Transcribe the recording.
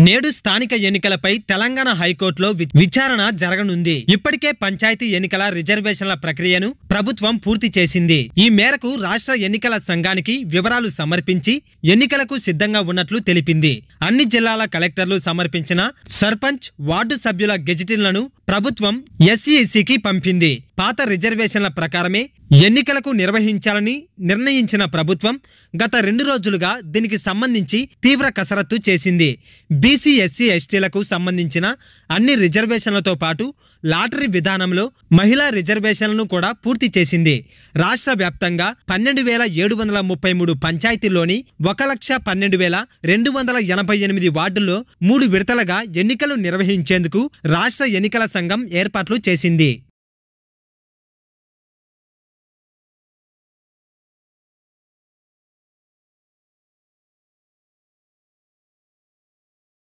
నేడు స్థానిక ఎన్నికలపై తెలంగాణ హైకోర్టులో విచారణ జరగనుంది. ఇప్పటికే పంచాయతీ ఎన్నికల రిజర్వేషన్ల ప్రక్రియను ప్రభుత్వం పూర్తి చేసింది. ఈ మేరకు రాష్ట్ర ఎన్నికల సంఘానికి వివరాలు సమర్పించి ఎన్నికలకు సిద్ధంగా ఉన్నట్లు తెలిపింది. అన్ని జిల్లాల కలెక్టర్లు సమర్పించిన సర్పంచ్, వార్డు సభ్యుల గెజిటిన్లను ప్రభుత్వం ఎస్ఈసికి పంపింది. పాత రిజర్వేషన్ల ప్రకారమే ఎన్నికలకు నిర్వహించాలని నిర్ణయించిన ప్రభుత్వం గత 2 రోజులుగా దీనికి సంబంధించి తీవ్ర కసరత్తు చేసింది. బీసీ, ఎస్సీ, ఎస్టీలకు సంబంధించిన అన్ని రిజర్వేషన్లతో పాటు లాటరీ విధానంలో మహిళా రిజర్వేషన్లను కూడా పూర్తి చేసింది. రాష్ట్ర వ్యాప్తంగా 12,733 పంచాయతీల్లోని 1,12,288 వార్డుల్లో 3 విడతలుగా ఎన్నికలు నిర్వహించేందుకు రాష్ట్ర ఎన్నికల సంఘం ఏర్పాట్లు చేసింది.